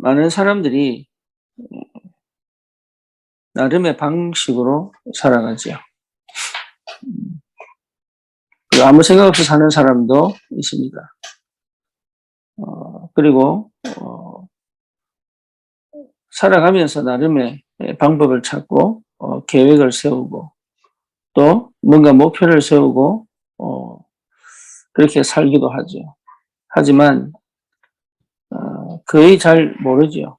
많은 사람들이 나름의 방식으로 살아가죠. 아무 생각 없이 사는 사람도 있습니다. 그리고 살아가면서 나름의 방법을 찾고 계획을 세우고 또 뭔가 목표를 세우고 그렇게 살기도 하죠. 하지만 거의 잘 모르죠.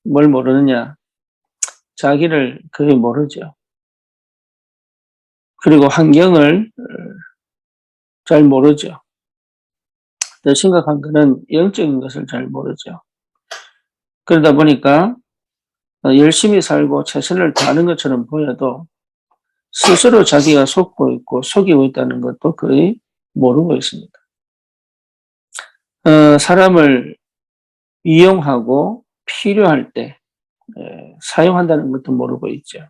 뭘 모르느냐? 자기를 거의 모르죠. 그리고 환경을 잘 모르죠. 더 심각한 것은 영적인 것을 잘 모르죠. 그러다 보니까 열심히 살고 최선을 다하는 것처럼 보여도 스스로 자기가 속고 있고 속이고 있다는 것도 거의 모르고 있습니다. 사람을 이용하고 필요할 때 사용한다는 것도 모르고 있죠.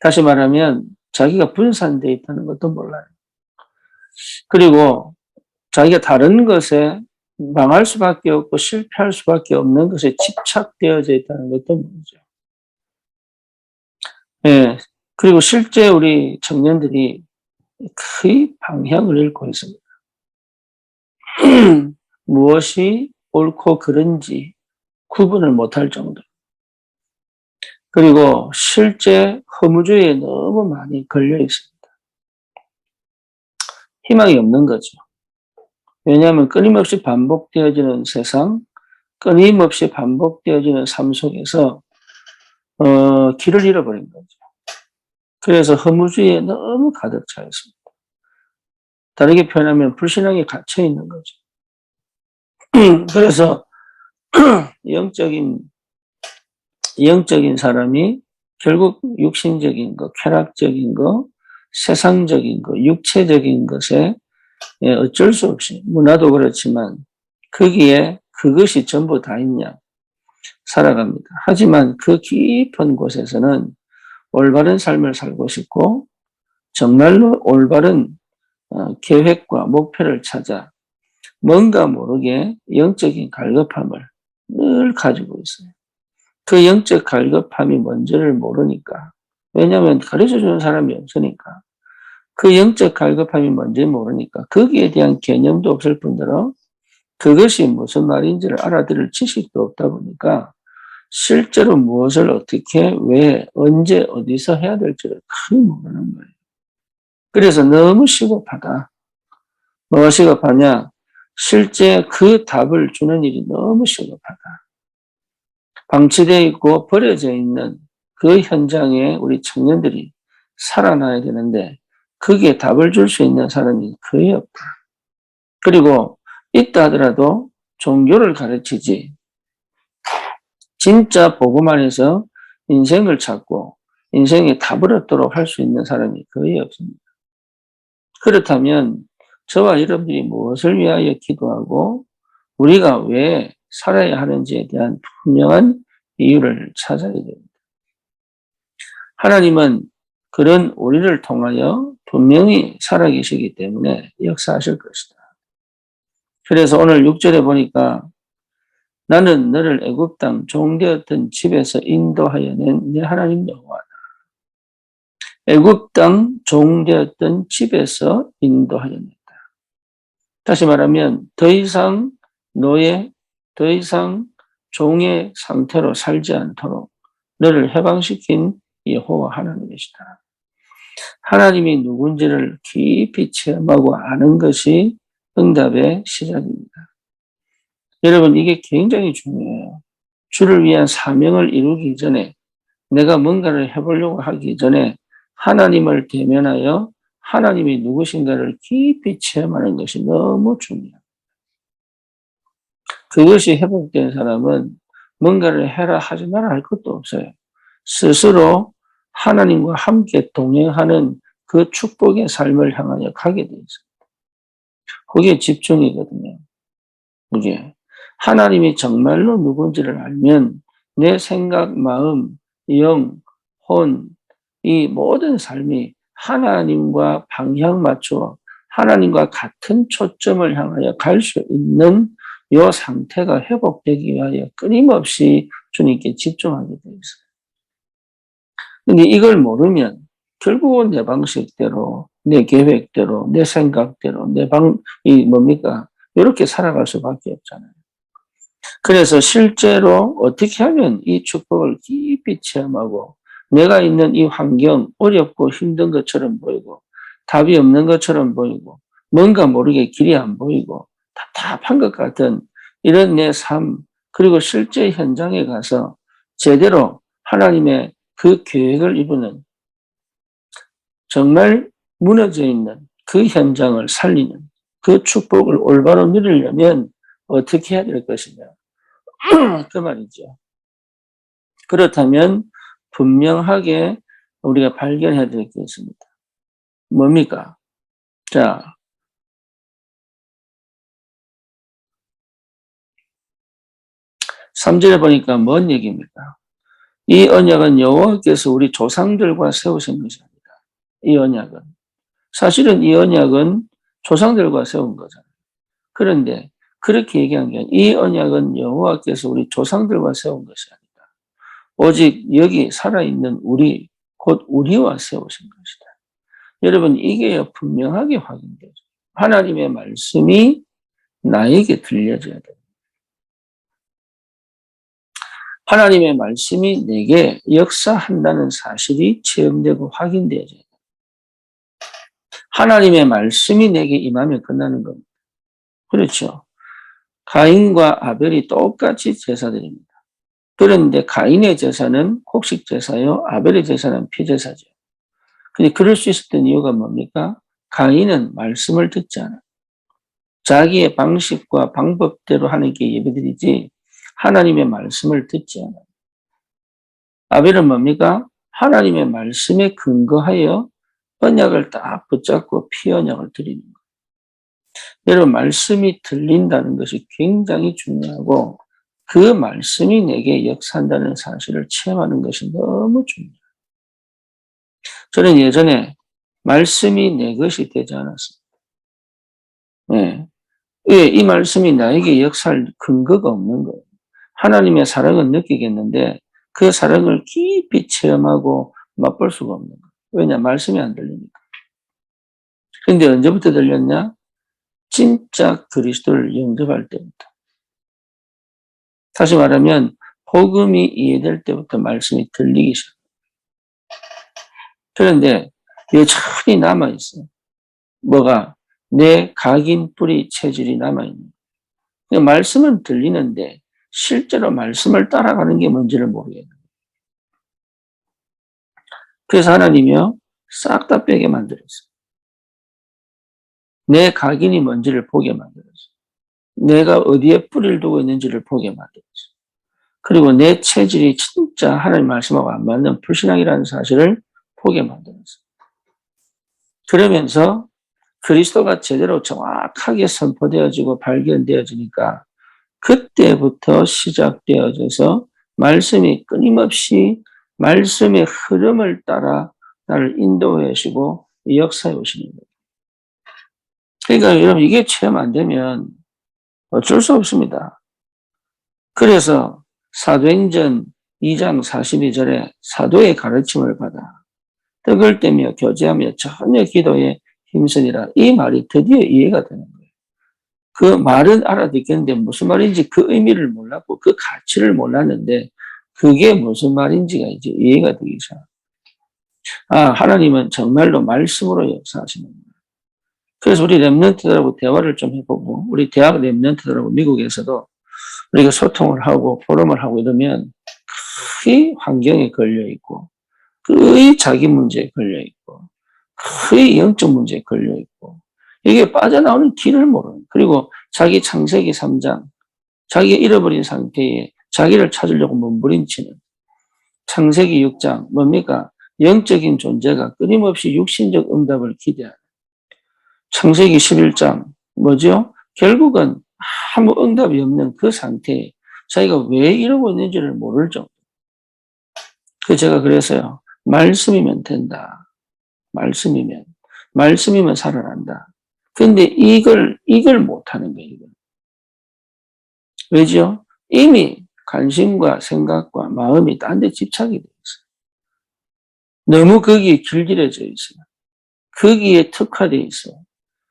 다시 말하면 자기가 분산되어 있다는 것도 몰라요. 그리고 자기가 다른 것에 망할 수밖에 없고 실패할 수밖에 없는 것에 집착되어져 있다는 것도 모르죠. 예. 그리고 실제 우리 청년들이 거의 방향을 잃고 있습니다. 무엇이 옳고 그른지 구분을 못할 정도. 그리고 실제 허무주의에 너무 많이 걸려 있습니다. 희망이 없는 거죠. 왜냐하면 끊임없이 반복되어지는 세상, 끊임없이 반복되어지는 삶 속에서 길을 잃어버린 거죠. 그래서 허무주의에 너무 가득 차 있습니다. 다르게 표현하면 불신앙에 갇혀 있는 거죠. 그래서 영적인 사람이 결국 육신적인 것, 쾌락적인 것, 세상적인 것, 육체적인 것에 어쩔 수 없이 문화도 그렇지만 거기에 그것이 전부 다있냐 살아갑니다. 하지만 그 깊은 곳에서는 올바른 삶을 살고 싶고 정말로 올바른 계획과 목표를 찾아 뭔가 모르게 영적인 갈급함을 늘 가지고 있어요. 그 영적 갈급함이 뭔지를 모르니까, 왜냐하면 가르쳐주는 사람이 없으니까, 그 영적 갈급함이 뭔지 모르니까 거기에 대한 개념도 없을 뿐더러 그것이 무슨 말인지를 알아들을 지식도 없다 보니까 실제로 무엇을 어떻게 왜 언제 어디서 해야 될지를 거의 모르는 거예요. 그래서 너무 시급하다. 뭐가 시급하냐? 실제 그 답을 주는 일이 너무 시급하다. 방치되어 있고 버려져 있는 그 현장에 우리 청년들이 살아나야 되는데 거기에 답을 줄 수 있는 사람이 거의 없다. 그리고 있다 하더라도 종교를 가르치지 진짜 복음 안에서 인생을 찾고 인생에 답을 얻도록 할 수 있는 사람이 거의 없습니다. 그렇다면 저와 여러분들이 무엇을 위하여 기도하고 우리가 왜 살아야 하는지에 대한 분명한 이유를 찾아야 됩니다. 하나님은 그런 우리를 통하여 분명히 살아계시기 때문에 역사하실 것이다. 그래서 오늘 6절에 보니까 나는 너를 애굽 땅 종되었던 집에서 인도하여 낸 내 하나님 여호와다. 애굽 땅 종되었던 집에서 인도하여 냈다. 다시 말하면 더 이상 더 이상 종의 상태로 살지 않도록 너를 해방시킨 여호와 하나님이시다. 하나님이 누군지를 깊이 체험하고 아는 것이 응답의 시작입니다. 여러분, 이게 굉장히 중요해요. 주를 위한 사명을 이루기 전에 내가 뭔가를 해보려고 하기 전에 하나님을 대면하여 하나님이 누구신가를 깊이 체험하는 것이 너무 중요합니다. 그것이 회복된 사람은 뭔가를 해라 하지 마라 할 것도 없어요. 스스로 하나님과 함께 동행하는 그 축복의 삶을 향하여 가게 되어 있습니다. 그게 집중이거든요. 그게 하나님이 정말로 누군지를 알면 내 생각, 마음, 영, 혼, 이 모든 삶이 하나님과 방향 맞추어 하나님과 같은 초점을 향하여 갈 수 있는 이 상태가 회복되기 위하여 끊임없이 주님께 집중하게 되어 있어요. 근데 이걸 모르면 결국은 내 방식대로, 내 계획대로, 내 생각대로, 뭡니까? 이렇게 살아갈 수밖에 없잖아요. 그래서 실제로 어떻게 하면 이 축복을 깊이 체험하고 내가 있는 이 환경, 어렵고 힘든 것처럼 보이고 답이 없는 것처럼 보이고 뭔가 모르게 길이 안 보이고 답답한 것 같은 이런 내 삶, 그리고 실제 현장에 가서 제대로 하나님의 그 계획을 이루는, 정말 무너져 있는 그 현장을 살리는 그 축복을 올바로 누리려면 어떻게 해야 될 것이냐. 그 말이죠. 그렇다면 분명하게 우리가 발견해야 될 게 있습니다. 뭡니까? 자, 3절에 보니까 뭔 얘기입니까? 이 언약은 여호와께서 우리 조상들과 세우신 것입니다. 이 언약은. 사실은 이 언약은 조상들과 세운 거잖아요. 그런데 그렇게 얘기한 게 아니라 이 언약은 여호와께서 우리 조상들과 세운 것이 아니다. 오직 여기 살아있는 우리, 곧 우리와 세우신 것이다. 여러분, 이게 분명하게 확인되죠. 하나님의 말씀이 나에게 들려져야 돼요. 하나님의 말씀이 내게 역사한다는 사실이 체험되고 확인되어져야 돼요. 하나님의 말씀이 내게 임하면 끝나는 겁니다. 그렇죠. 가인과 아벨이 똑같이 제사드립니다. 그런데 가인의 제사는 곡식 제사요, 아벨의 제사는 피제사죠. 근데 그럴 수 있었던 이유가 뭡니까? 가인은 말씀을 듣지 않아요. 자기의 방식과 방법대로 하나님께 예배드리지 하나님의 말씀을 듣지 않아요. 아벨은 뭡니까? 하나님의 말씀에 근거하여 언약을 딱 붙잡고 피언약을 드리는 거예요. 여러분, 말씀이 들린다는 것이 굉장히 중요하고 그 말씀이 내게 역사한다는 사실을 체험하는 것이 너무 중요해요. 저는 예전에 말씀이 내 것이 되지 않았습니다. 네. 왜? 이 말씀이 나에게 역사할 근거가 없는 거예요. 하나님의 사랑은 느끼겠는데 그 사랑을 깊이 체험하고 맛볼 수가 없는 거예요. 왜냐? 말씀이 안 들리니까. 근데 언제부터 들렸냐? 진짜 그리스도를 영접할 때부터. 다시 말하면 복음이 이해될 때부터 말씀이 들리기 시작합니다. 그런데 여전히 남아있어요. 뭐가? 내 각인 뿌리 체질이 남아있는 거예요. 말씀은 들리는데 실제로 말씀을 따라가는 게 뭔지를 모르겠는 거예요. 그래서 하나님이요, 싹 다 빼게 만들었어요. 내 각인이 뭔지를 보게 만들었어요. 내가 어디에 뿌리를 두고 있는지를 보게 만들었어요. 그리고 내 체질이 진짜 하나님 말씀하고 안 맞는 불신앙이라는 사실을 보게 만들었어요. 그러면서 그리스도가 제대로 정확하게 선포되어지고 발견되어지니까 그때부터 시작되어져서 말씀이 끊임없이 말씀의 흐름을 따라 나를 인도해 주시고 역사해 오시는 거예요. 그러니까 여러분, 이게 체험 안 되면 어쩔 수 없습니다. 그래서 사도행전 2장 42절에 사도의 가르침을 받아 떡을 떼며 교제하며 전혀 기도에 힘쓰니라. 이 말이 드디어 이해가 되는 거예요. 그 말은 알아듣겠는데 무슨 말인지 그 의미를 몰랐고 그 가치를 몰랐는데 그게 무슨 말인지가 이제 이해가 되기 시작. 아, 하나님은 정말로 말씀으로 역사하시는구나. 그래서 우리 랩런트들하고 대화를 좀 해보고 우리 대학 랩런트들하고 미국에서도 우리가 소통을 하고 포럼을 하고 이러면 거의 환경에 걸려있고 거의 자기 문제에 걸려있고 거의 영적 문제에 걸려있고 이게 빠져나오는 길을 모르는, 그리고 자기 창세기 3장 자기가 잃어버린 상태에 자기를 찾으려고 몸부림치는 창세기 6장 뭡니까? 영적인 존재가 끊임없이 육신적 응답을 기대하는 창세기 11장 뭐죠? 결국은 아무 응답이 없는 그 상태에 자기가 왜 이러고 있는지를 모를 정도. 그 제가 그래서요, 말씀이면 된다. 말씀이면 살아난다. 근데 이걸 못하는 거예요, 이걸. 왜죠? 이미 관심과 생각과 마음이 딴 데 집착이 돼 있어요. 너무 거기에 길들여져 있어요. 거기에 특화되어 있어요.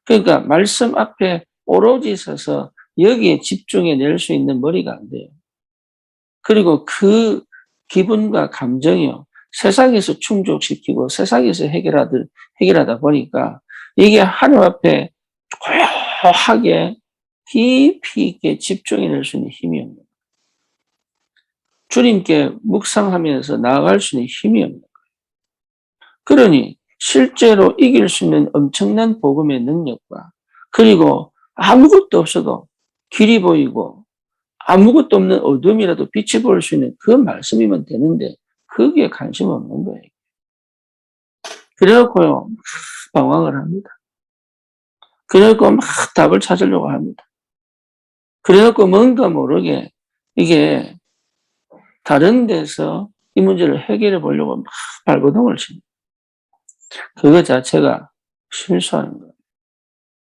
그러니까 말씀 앞에 오로지 서서 여기에 집중해 낼 수 있는 머리가 안 돼요. 그리고 그 기분과 감정이요. 세상에서 충족시키고 세상에서 해결하다 보니까 이게 하나님 앞에 고요하게 깊이 있게 집중해낼 수 있는 힘이 없는 거예요. 주님께 묵상하면서 나아갈 수 있는 힘이 없는 거예요. 그러니 실제로 이길 수 있는 엄청난 복음의 능력과 그리고 아무것도 없어도 길이 보이고 아무것도 없는 어둠이라도 빛이 보일 수 있는 그 말씀이면 되는데 거기에 관심 없는 거예요. 그래갖고요 방황을 합니다. 그래갖고 막 답을 찾으려고 합니다. 그래갖고 뭔가 모르게 이게 다른 데서 이 문제를 해결해 보려고 막 발버둥을 칩니다. 그거 자체가 실수하는 거예요.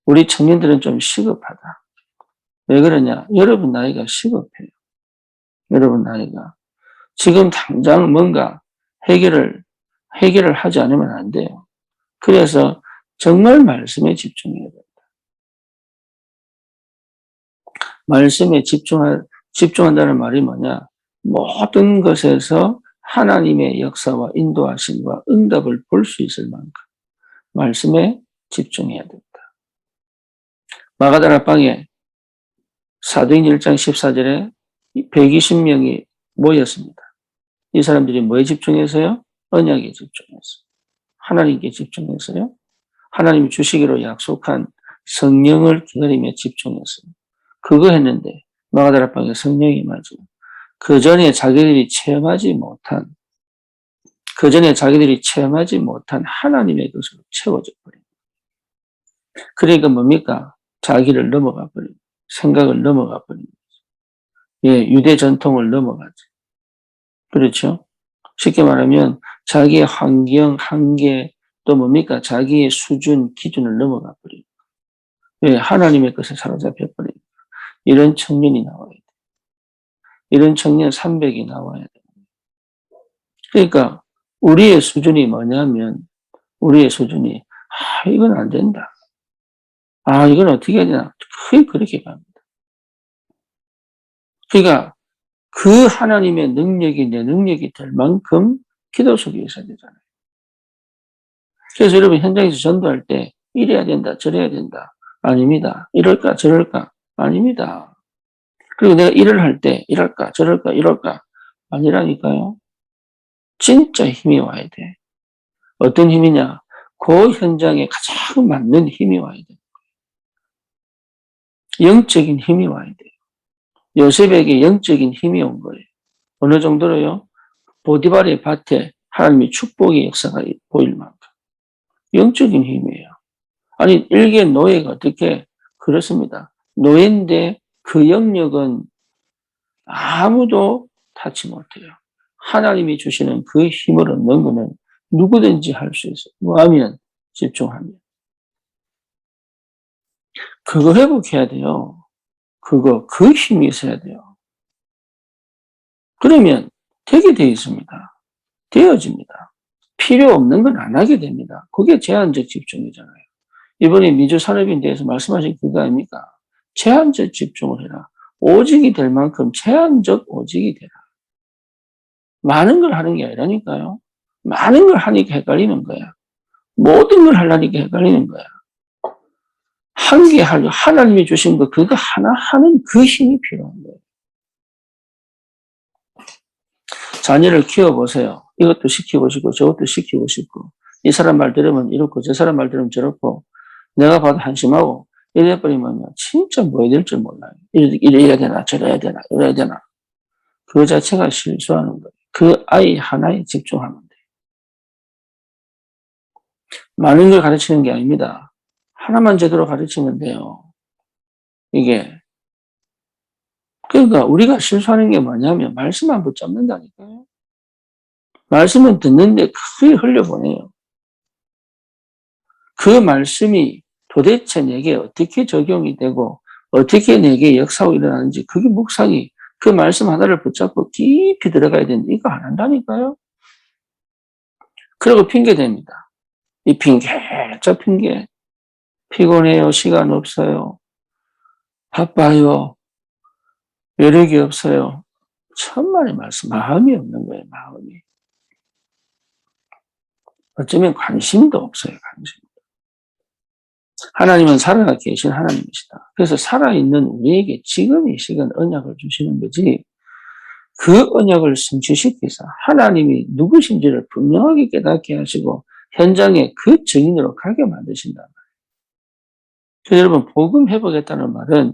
우리 청년들은 좀 시급하다. 왜 그러냐? 여러분 나이가 시급해요. 여러분 나이가. 지금 당장 뭔가 해결을 하지 않으면 안 돼요. 그래서 정말 말씀에 집중해야 돼요. 말씀에 집중한다는 말이 뭐냐? 모든 것에서 하나님의 역사와 인도하심과 응답을 볼 수 있을 만큼 말씀에 집중해야 됩니다. 마가다라 방에 사도행 1장 14절에 120명이 모였습니다. 이 사람들이 뭐에 집중해서요? 언약에 집중해서. 하나님께 집중해서요. 하나님이 주시기로 약속한 성령을 기다리며 집중했어요. 그거 했는데 마가다라 방에 성령이 맞아. 그 전에 자기들이 체험하지 못한 하나님의 것으로 채워져 버린 거예요. 그러니까 뭡니까? 자기를 넘어가 버린 거예요. 생각을 넘어가 버린 거죠. 예, 유대 전통을 넘어가죠. 그렇죠? 쉽게 말하면 자기의 환경, 한계, 또 뭡니까? 자기의 수준, 기준을 넘어가 버린 거예요. 예, 하나님의 것에 사로잡혀 버린 거예요. 이런 청년이 나와야 돼요. 이런 청년 300이 나와야 돼요. 그러니까 우리의 수준이 뭐냐면 우리의 수준이 이건 안 된다. 이건 어떻게 해야 되나. 거의 그렇게 갑니다. 그러니까 그 하나님의 능력이 내 능력이 될 만큼 기도 속에 있어야 되잖아요. 그래서 여러분 현장에서 전도할 때 이래야 된다, 저래야 된다. 아닙니다. 이럴까, 저럴까. 아닙니다. 그리고 내가 일을 할 때 이럴까, 저럴까, 이럴까. 아니라니까요. 진짜 힘이 와야 돼. 어떤 힘이냐? 그 현장에 가장 맞는 힘이 와야 돼. 영적인 힘이 와야 돼요. 요셉에게 영적인 힘이 온 거예요. 어느 정도로요? 보디발의 밭에 하나님의 축복의 역사가 보일 만큼. 영적인 힘이에요. 아니, 일개 노예가 어떻게 그렇습니다. 노예인데 그 영역은 아무도 닿지 못해요. 하나님이 주시는 그 힘을 얻는 것은 누구든지 할 수 있어요. 뭐 하면? 집중하면. 그거 회복해야 돼요. 그 힘이 있어야 돼요. 그러면 되게 되어 있습니다. 되어집니다. 필요 없는 건 안 하게 됩니다. 그게 제한적 집중이잖아요. 이번에 민주산업인대에서 말씀하신 그거 아닙니까? 제한적 집중을 해라. 오직이 될 만큼 제한적 오직이 되라. 많은 걸 하는 게 아니라니까요. 많은 걸 하니까 헷갈리는 거야. 모든 걸 하려니까 헷갈리는 거야. 한 개 하려 하나님이 주신 거 그거 하나 하는 그 힘이 필요한 거예요. 자녀를 키워보세요. 이것도 시키고 싶고 저것도 시키고 싶고 이 사람 말 들으면 이렇고 저 사람 말 들으면 저렇고 내가 봐도 한심하고 이래버리면 진짜 뭐 해야 될 줄 몰라요. 이래야 되나 저래야 되나 이래야 되나. 그 자체가 실수하는 거예요. 그 아이 하나에 집중하면 돼요. 많은 걸 가르치는 게 아닙니다. 하나만 제대로 가르치면 돼요. 이게. 그러니까 우리가 실수하는 게 뭐냐면 말씀 안 붙잡는다니까요. 말씀은 듣는데 크게 흘려보내요. 그 말씀이 도대체 내게 어떻게 적용이 되고 어떻게 내게 역사가 일어나는지 그게 묵상이 그 말씀 하나를 붙잡고 깊이 들어가야 되는데 이거 안 한다니까요. 그리고 핑계 댑니다. 이 핑계, 저 핑계. 피곤해요. 시간 없어요. 바빠요. 여력이 없어요. 천만의 말씀. 마음이 없는 거예요. 마음이. 어쩌면 관심도 없어요. 관심. 하나님은 살아 계신 하나님이시다. 그래서 살아있는 우리에게 지금 이 시간 언약을 주시는 거지 그 언약을 성취시켜서 하나님이 누구신지를 분명하게 깨닫게 하시고 현장에 그 증인으로 가게 만드신다. 그래서 여러분 복음해보겠다는 말은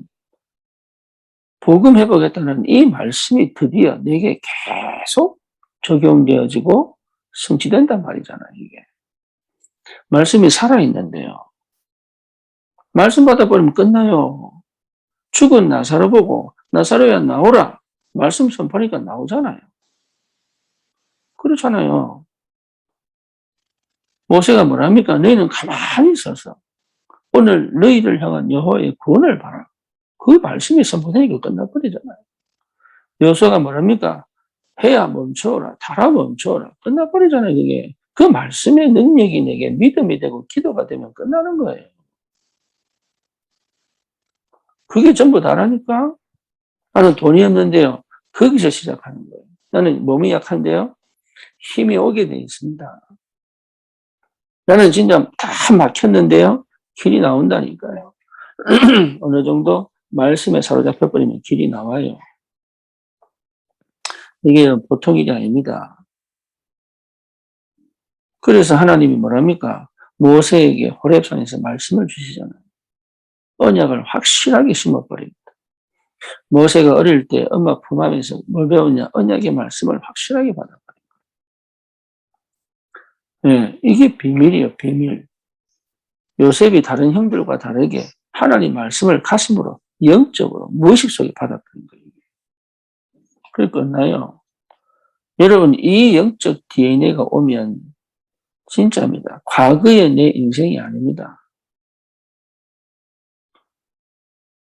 복음해보겠다는 이 말씀이 드디어 내게 계속 적용되어지고 성취된단 말이잖아요. 이게. 말씀이 살아있는데요. 말씀 받아버리면 끝나요. 죽은 나사로 보고 나사로야 나오라. 말씀 선포하니까 나오잖아요. 그렇잖아요. 모세가 뭐랍니까? 너희는 가만히 있어서 오늘 너희를 향한 여호와의 구원을 봐라. 그 말씀이 선포되니까 끝나버리잖아요. 여호수아가 뭐랍니까? 해야 멈춰라. 달아 멈춰라. 끝나버리잖아요. 그게. 그 말씀의 능력이 내게 믿음이 되고 기도가 되면 끝나는 거예요. 그게 전부 다라니까? 나는 돈이 없는데요. 거기서 시작하는 거예요. 나는 몸이 약한데요. 힘이 오게 돼 있습니다. 나는 진짜 다 막혔는데요. 길이 나온다니까요. 어느 정도 말씀에 사로잡혀버리면 길이 나와요. 이게 보통 일이 아닙니다. 그래서 하나님이 뭐랍니까? 모세에게 호렙산에서 말씀을 주시잖아요. 언약을 확실하게 심어버립니다. 모세가 어릴 때 엄마 품 안에서 뭘 배웠냐? 언약의 말씀을 확실하게 받아버린 거예요. 네, 이게 비밀이에요. 비밀. 요셉이 다른 형들과 다르게 하나님 말씀을 가슴으로 영적으로 무의식 속에 받아버린 거예요. 그래 끝나요. 여러분 이 영적 DNA가 오면 진짜입니다. 과거의 내 인생이 아닙니다.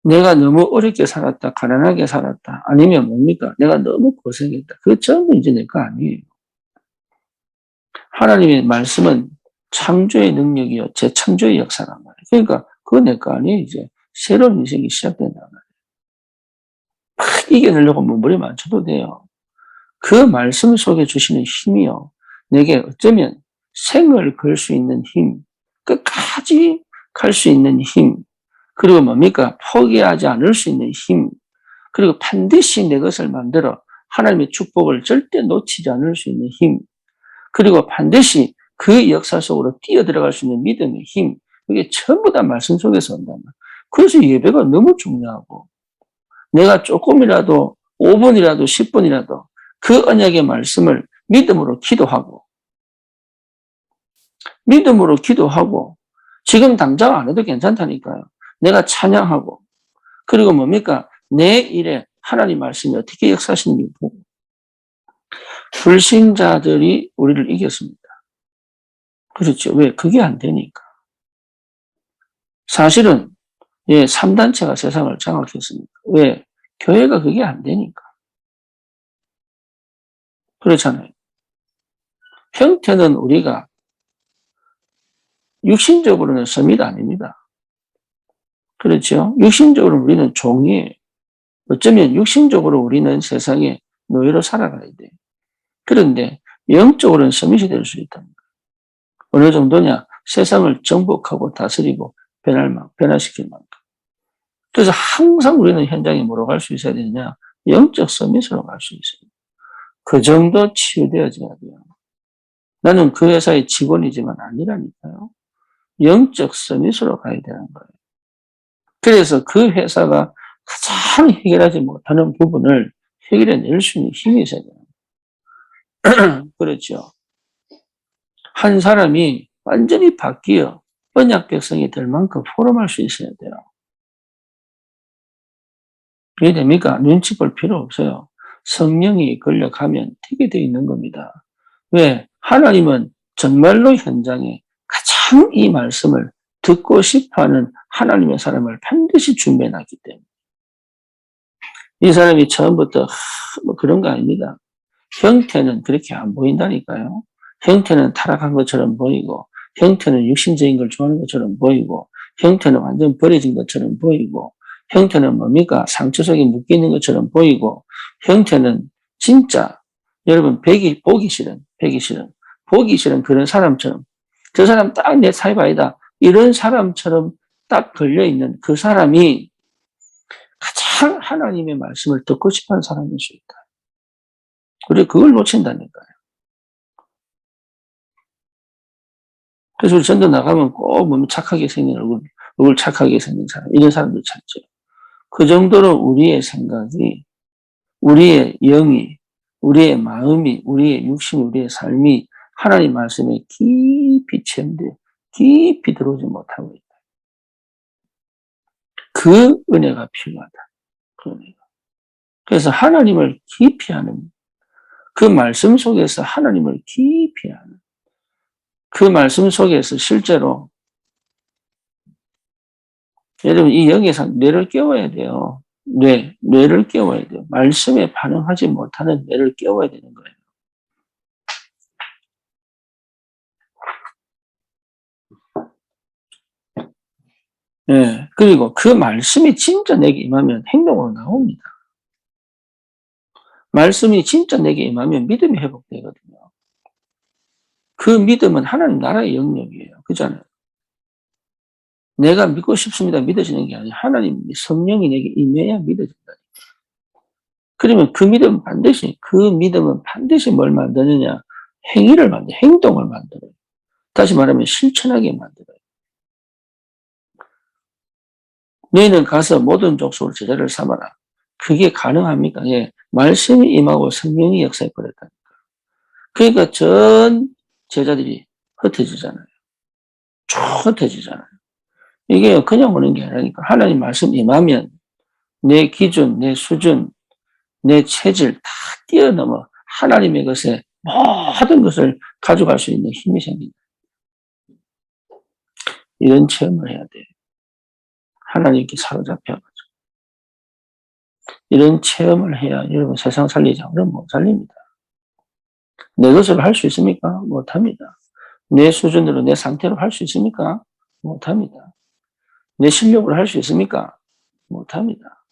내가 너무 어렵게 살았다, 가난하게 살았다, 아니면 뭡니까? 내가 너무 고생했다. 그거 전부 이제 내 거 아니에요. 하나님의 말씀은 창조의 능력이요, 재창조의 역사란 말이에요. 그러니까 그거 내 거 아니에요. 이제 새로운 인생이 시작된단 말이에요. 막 이겨내려고 몸부림 안 쳐도 돼요. 그 말씀 속에 주시는 힘이요, 내게 어쩌면 생을 걸 수 있는 힘, 끝까지 갈 수 있는 힘, 그리고 뭡니까? 포기하지 않을 수 있는 힘, 그리고 반드시 내 것을 만들어 하나님의 축복을 절대 놓치지 않을 수 있는 힘, 그리고 반드시 그 역사 속으로 뛰어들어갈 수 있는 믿음의 힘, 이게 전부 다 말씀 속에서 온단 말이에요. 그래서 예배가 너무 중요하고, 내가 조금이라도 5분이라도 10분이라도 그 언약의 말씀을 믿음으로 기도하고, 지금 당장 안 해도 괜찮다니까요. 내가 찬양하고, 그리고 뭡니까? 내 일에 하나님 말씀이 어떻게 역사하시는지 보고. 불신자들이 우리를 이겼습니다. 그렇죠. 왜? 그게 안 되니까. 사실은, 3단체가 세상을 장악했습니다. 왜? 교회가 그게 안 되니까. 그렇잖아요. 형태는 우리가 육신적으로는 서밋 아닙니다. 그렇죠? 육신적으로 우리는 종이에요. 어쩌면 육신적으로 우리는 세상에 노예로 살아가야 돼. 그런데 영적으로는 서밋이 될 수 있다. 어느 정도냐? 세상을 정복하고 다스리고 변화시킬 만큼. 그래서 항상 우리는 현장에 뭐로 갈 수 있어야 되느냐? 영적 서밋으로 갈 수 있어요. 그 정도 치유되어져야 돼요. 나는 그 회사의 직원이지만 아니라니까요. 영적 서밋으로 가야 되는 거예요. 그래서 그 회사가 가장 해결하지 못하는 부분을 해결해낼 수 있는 힘이 있어야 돼요. 그렇죠. 한 사람이 완전히 바뀌어 언약 백성이 될 만큼 포럼할 수 있어야 돼요. 이해됩니까? 눈치 볼 필요 없어요. 성령이 걸려가면 되게 되어 있는 겁니다. 왜? 하나님은 정말로 현장에 가장 이 말씀을 듣고 싶어하는 하나님의 사람을 반드시 준비해놨기 때문에. 이 사람이 처음부터 뭐 그런 거 아닙니다. 형태는 그렇게 안 보인다니까요. 형태는 타락한 것처럼 보이고, 형태는 육신적인 걸 좋아하는 것처럼 보이고, 형태는 완전 버려진 것처럼 보이고, 형태는 뭡니까? 상처 속에 묶여있는 것처럼 보이고, 형태는 진짜 여러분 보기 싫은 그런 사람처럼, 저 사람 딱 내 타입 아니다, 이런 사람처럼 딱 걸려있는 그 사람이 가장 하나님의 말씀을 듣고 싶어하는 사람일 수 있다. 우리 그걸 놓친다니까요. 그래서 우리 전도 나가면 꼭 몸이 착하게 생긴 얼굴 착하게 생긴 사람, 이런 사람들 찾죠. 그 정도로 우리의 생각이, 우리의 영이, 우리의 마음이, 우리의 육신이, 우리의 삶이 하나님 말씀에 깊이 체험돼, 깊이 들어오지 못하고 있다. 그 은혜가 필요하다. 그 은혜가. 그래서 하나님을 깊이 하는, 그 말씀 속에서 하나님을 깊이 하는, 그 말씀 속에서 실제로 여러분 이 영에서 뇌를 깨워야 돼요. 뇌를 깨워야 돼요. 말씀에 반응하지 못하는 뇌를 깨워야 되는 거예요. 예. 그리고 그 말씀이 진짜 내게 임하면 행동으로 나옵니다. 말씀이 진짜 내게 임하면 믿음이 회복되거든요. 그 믿음은 하나님 나라의 영역이에요. 그잖아요. 내가 믿고 싶습니다. 믿어지는 게 아니라 하나님 성령이 내게 임해야 믿어진다. 그러면 그 믿음은 반드시 뭘 만드느냐? 행동을 만들어요. 다시 말하면 실천하게 만들어요. 너희는 가서 모든 족속을 제자를 삼아라. 그게 가능합니까? 예. 말씀이 임하고 성령이 역사해 버렸다니까. 그러니까 전 제자들이 흩어지잖아요. 쭉 흩어지잖아요. 이게 그냥 오는 게 아니라니까. 하나님 말씀 임하면 내 기준, 내 수준, 내 체질 다 뛰어넘어 하나님의 것에 모든 것을 가져갈 수 있는 힘이 생긴다. 이런 체험을 해야 돼요. 하나님께 사로잡혀가지고. 이런 체험을 해야 여러분 세상 살리지 않으면 못 살립니다. 내 것으로 할 수 있습니까? 못합니다. 내 수준으로 내 상태로 할 수 있습니까? 못합니다. 내 실력으로 할 수 있습니까? 못합니다.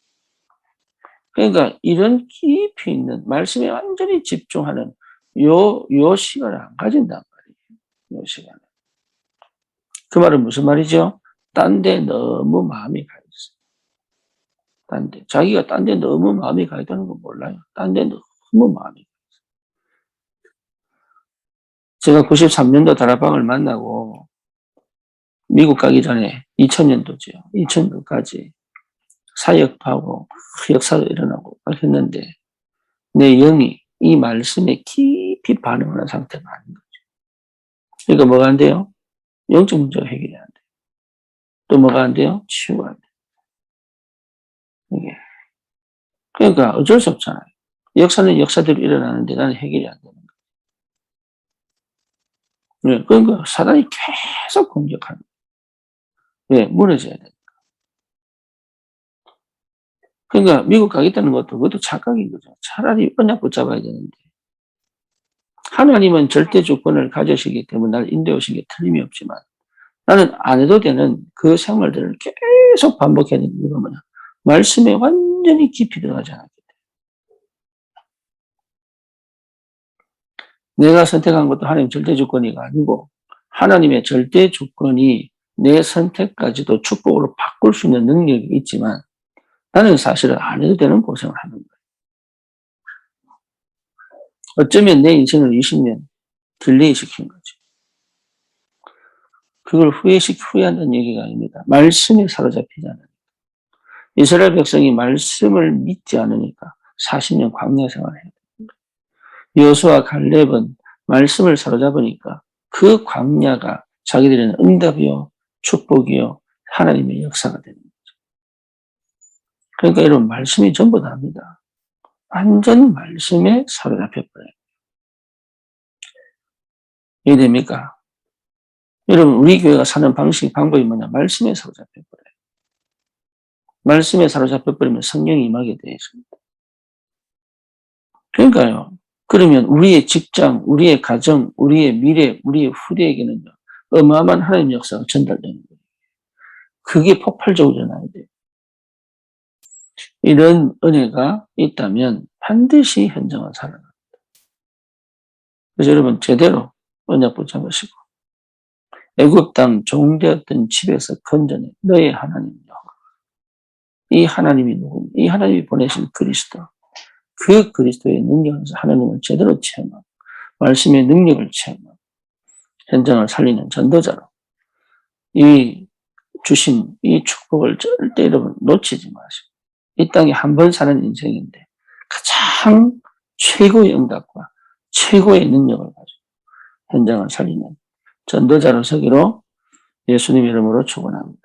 그러니까 이런 깊이 있는 말씀에 완전히 집중하는 요 시간을 안 가진단 말이에요. 요 시간을. 그 말은 무슨 말이죠? 딴 데 너무 마음이 가 있어요. 딴 데. 자기가 딴 데 너무 마음이 가 있다는 거 몰라요. 딴 데 너무 마음이. 제가 93년도 다락방을 만나고 미국 가기 전에 2000년도죠. 2000년도까지 사역하고 역사가 일어나고 했는데 내 영이 이 말씀에 깊이 반응하는 상태가 아닌 거죠. 그러니까 뭐가 안 돼요? 영적 문제가 해결이 안 돼요. 또 뭐가 안 돼요? 치유가 안 돼요. 이게. 그러니까 어쩔 수 없잖아요. 역사는 역사대로 일어나는데 나는 해결이 안 되는 거예요. 네, 그러니까 사단이 계속 공격하는 거예요. 왜? 무너져야 돼. 그러니까 미국 가겠다는 그것도 착각인 거죠. 차라리 언약 붙잡아야 되는데. 하나님은 절대 주권을 가지시기 때문에 나를 인도해 오신 게 틀림이 없지만 나는 안 해도 되는 그 생활들을 계속 반복해야 되는 이유가 뭐냐. 말씀에 완전히 깊이 들어가지 않았기 때문에. 내가 선택한 것도 하나님 절대 주권이가 아니고 하나님의 절대 주권이 내 선택까지도 축복으로 바꿀 수 있는 능력이 있지만 나는 사실은 안 해도 되는 고생을 하는 거예요. 어쩌면 내 인생을 20년 딜레이 시킨 거죠. 그걸 후회한다는 얘기가 아닙니다. 말씀에 사로잡히지 않으니까. 이스라엘 백성이 말씀을 믿지 않으니까 40년 광야 생활을 해야 됩니다. 여호수아 갈렙은 말씀을 사로잡으니까 그 광야가 자기들에는 응답이요, 축복이요, 하나님의 역사가 되는 거죠. 그러니까 여러분 말씀이 전부 다입니다. 완전 말씀에 사로잡혀버려요. 이해됩니까? 여러분, 우리 교회가 사는 방법이 뭐냐? 말씀에 사로잡혀버려요. 말씀에 사로잡혀버리면 성령이 임하게 되어 있습니다. 그러니까요. 그러면 우리의 직장, 우리의 가정, 우리의 미래, 우리의 후대에게는요, 어마어마한 하나님의 역사가 전달되는 거예요. 그게 폭발적으로 일어나야 돼요. 이런 은혜가 있다면 반드시 현장은 살아납니다. 그래서 여러분, 제대로 언약 붙잡으시고, 애굽 땅 종되었던 집에서 건져내 너의 하나님이요. 이 하나님이 누구냐? 이 하나님이 보내신 그리스도. 그 그리스도의 능력에서 하나님을 제대로 체험하고 말씀의 능력을 체험하고 현장을 살리는 전도자로 이 주신 이 축복을 절대 여러분 놓치지 마시고 이 땅에 한 번 사는 인생인데 가장 최고의 응답과 최고의 능력을 가지고 현장을 살리는 전도자로 서기로 예수님 이름으로 축원합니다.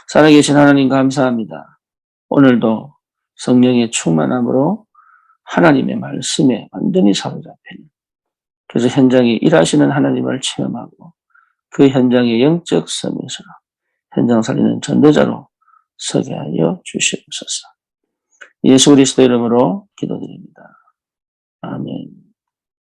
살아계신 하나님 감사합니다. 오늘도 성령의 충만함으로 하나님의 말씀에 완전히 사로잡히는 그래서 현장에 일하시는 하나님을 체험하고 그 현장의 영적 서밋으로 현장 살리는 전도자로 서게 하여 주시옵소서. 예수 그리스도 이름으로 기도드립니다. 아멘.